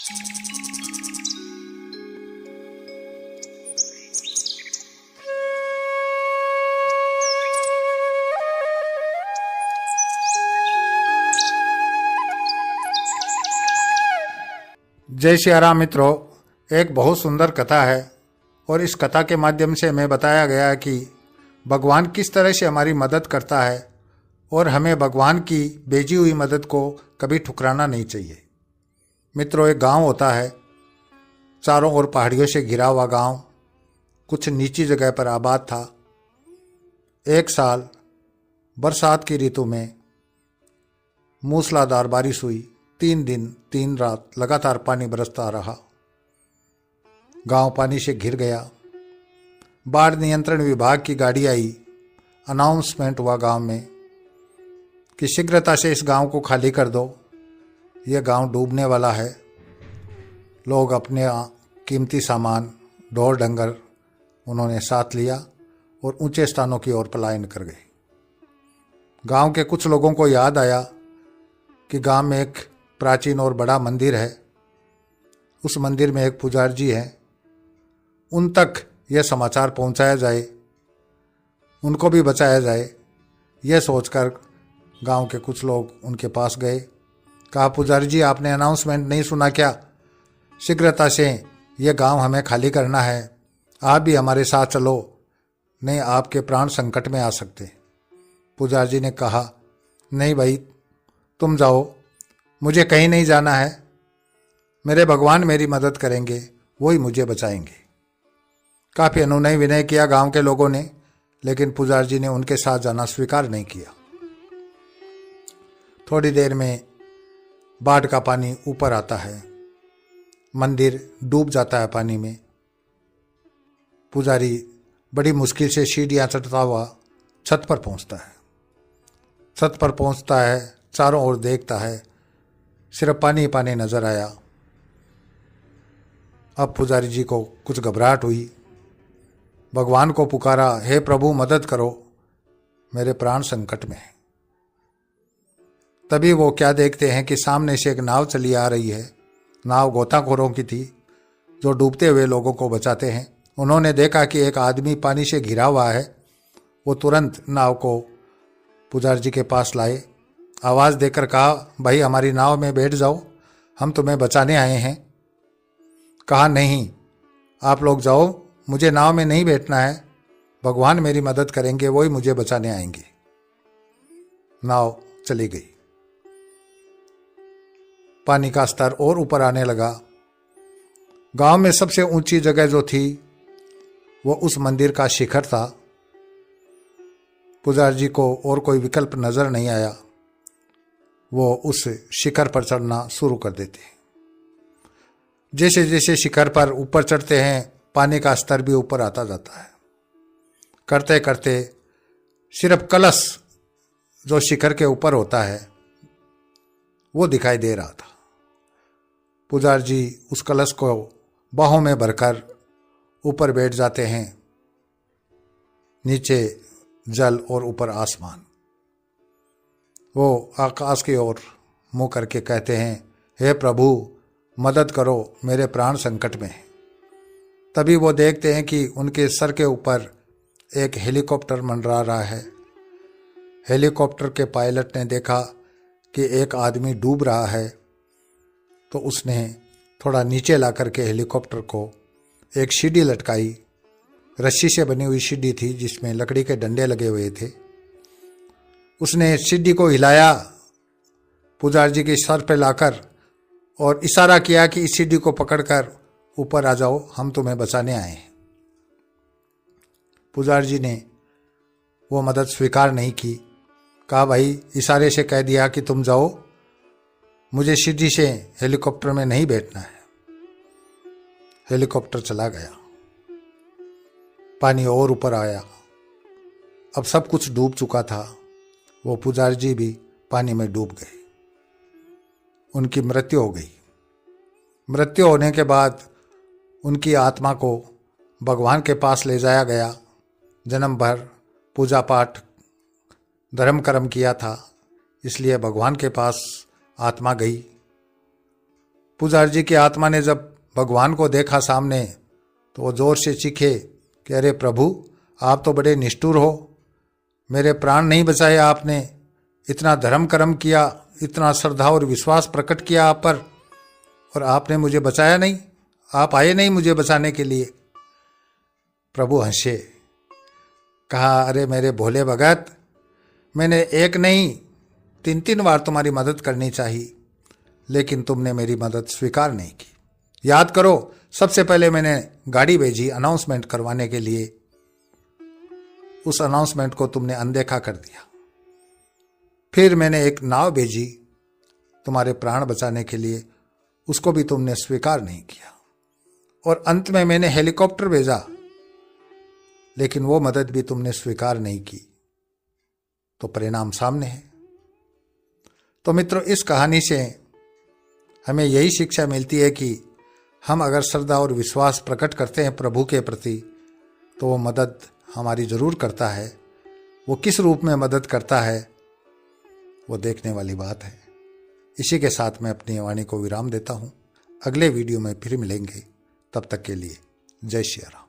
जय श्री राम मित्रों, एक बहुत सुंदर कथा है और इस कथा के माध्यम से हमें बताया गया है कि भगवान किस तरह से हमारी मदद करता है और हमें भगवान की भेजी हुई मदद को कभी ठुकराना नहीं चाहिए। मित्रों, एक गांव होता है, चारों ओर पहाड़ियों से घिरा हुआ गांव, कुछ नीची जगह पर आबाद था। एक साल बरसात की ऋतु में मूसलाधार बारिश हुई। 3 दिन 3 रात लगातार पानी बरसता रहा। गांव पानी से घिर गया। बाढ़ नियंत्रण विभाग की गाड़ी आई। अनाउंसमेंट हुआ गांव में कि शीघ्रता से इस गांव को खाली कर दो, यह गांव डूबने वाला है। लोग अपने कीमती सामान, ढोर डंगर उन्होंने साथ लिया और ऊंचे स्थानों की ओर पलायन कर गए। गांव के कुछ लोगों को याद आया कि गांव में एक प्राचीन और बड़ा मंदिर है। उस मंदिर में एक पुजारी जी हैं, उन तक यह समाचार पहुंचाया जाए, उनको भी बचाया जाए। यह सोचकर गांव के कुछ लोग उनके पास गए। कहा, पुजारी जी, आपने अनाउंसमेंट नहीं सुना क्या? शीघ्रता से यह गांव हमें खाली करना है, आप भी हमारे साथ चलो, नहीं आपके प्राण संकट में आ सकते। पुजारी जी ने कहा, नहीं भाई, तुम जाओ, मुझे कहीं नहीं जाना है। मेरे भगवान मेरी मदद करेंगे, वही मुझे बचाएंगे। काफ़ी अनुनय विनय किया गांव के लोगों ने, लेकिन पुजारी जी ने उनके साथ जाना स्वीकार नहीं किया। थोड़ी देर में बाढ़ का पानी ऊपर आता है, मंदिर डूब जाता है पानी में। पुजारी बड़ी मुश्किल से सीढ़ियाँ चढ़ता हुआ छत पर पहुंचता है। छत पर पहुंचता है, चारों ओर देखता है, सिर्फ पानी पानी नजर आया। अब पुजारी जी को कुछ घबराहट हुई। भगवान को पुकारा, हे प्रभु मदद करो, मेरे प्राण संकट में है। तभी वो क्या देखते हैं कि सामने से एक नाव चली आ रही है। नाव गोताखोरों की थी जो डूबते हुए लोगों को बचाते हैं। उन्होंने देखा कि एक आदमी पानी से घिरा हुआ है। वो तुरंत नाव को पुजारी जी के पास लाए। आवाज़ देकर कहा, भाई हमारी नाव में बैठ जाओ, हम तुम्हें बचाने आए हैं। कहा, नहीं, आप लोग जाओ, मुझे नाव में नहीं बैठना है, भगवान मेरी मदद करेंगे, वही मुझे बचाने आएंगे। नाव चली गई। पानी का स्तर और ऊपर आने लगा। गांव में सबसे ऊंची जगह जो थी वो उस मंदिर का शिखर था। पुजारी जी को और कोई विकल्प नजर नहीं आया। वो उस शिखर पर चढ़ना शुरू कर देते हैं। जैसे जैसे शिखर पर ऊपर चढ़ते हैं, पानी का स्तर भी ऊपर आता जाता है। करते करते सिर्फ कलश जो शिखर के ऊपर होता है वो दिखाई दे रहा था। पुजारी जी उस कलश को बाहों में भरकर ऊपर बैठ जाते हैं। नीचे जल और ऊपर आसमान। वो आकाश की ओर मुंह करके कहते हैं, हे प्रभु मदद करो, मेरे प्राण संकट में हैं। तभी वो देखते हैं कि उनके सर के ऊपर एक हेलीकॉप्टर मंडरा रहा है। हेलीकॉप्टर के पायलट ने देखा कि एक आदमी डूब रहा है, तो उसने थोड़ा नीचे ला करके हेलीकॉप्टर को एक सीढ़ी लटकाई। रस्सी से बनी हुई सीढ़ी थी जिसमें लकड़ी के डंडे लगे हुए थे। उसने सीढ़ी को हिलाया पुजारी जी के सर पे लाकर और इशारा किया कि इस सीढ़ी को पकड़कर ऊपर आ जाओ, हम तुम्हें बचाने आए हैं। पुजारी जी ने वो मदद स्वीकार नहीं की। कहा, भाई इशारे से कह दिया कि तुम जाओ, मुझे सीढ़ी से हेलीकॉप्टर में नहीं बैठना है। हेलीकॉप्टर चला गया। पानी और ऊपर आया। अब सब कुछ डूब चुका था। वो पुजारी जी भी पानी में डूब गए। उनकी मृत्यु हो गई। मृत्यु होने के बाद उनकी आत्मा को भगवान के पास ले जाया गया। जन्म भर पूजा पाठ धर्म कर्म किया था, इसलिए भगवान के पास आत्मा गई। पुजारी जी की आत्मा ने जब भगवान को देखा सामने तो वो जोर से चीखे कि अरे प्रभु, आप तो बड़े निष्ठुर हो, मेरे प्राण नहीं बचाए आपने, इतना धर्म कर्म किया, इतना श्रद्धा और विश्वास प्रकट किया आप पर, और आपने मुझे बचाया नहीं, आप आए नहीं मुझे बचाने के लिए। प्रभु हंसे, कहा अरे मेरे भोले भगत, मैंने एक नहीं 3 बार तुम्हारी मदद करनी चाहिए, लेकिन तुमने मेरी मदद स्वीकार नहीं की। याद करो, सबसे पहले मैंने गाड़ी भेजी अनाउंसमेंट करवाने के लिए, उस अनाउंसमेंट को तुमने अनदेखा कर दिया। फिर मैंने एक नाव भेजी तुम्हारे प्राण बचाने के लिए, उसको भी तुमने स्वीकार नहीं किया। और अंत में मैंने हेलीकॉप्टर भेजा, लेकिन वो मदद भी तुमने स्वीकार नहीं की। तो परिणाम सामने है। तो मित्रों, इस कहानी से हमें यही शिक्षा मिलती है कि हम अगर श्रद्धा और विश्वास प्रकट करते हैं प्रभु के प्रति, तो वो मदद हमारी जरूर करता है। वो किस रूप में मदद करता है, वो देखने वाली बात है। इसी के साथ मैं अपनी वाणी को विराम देता हूँ। अगले वीडियो में फिर मिलेंगे, तब तक के लिए जय श्री राम।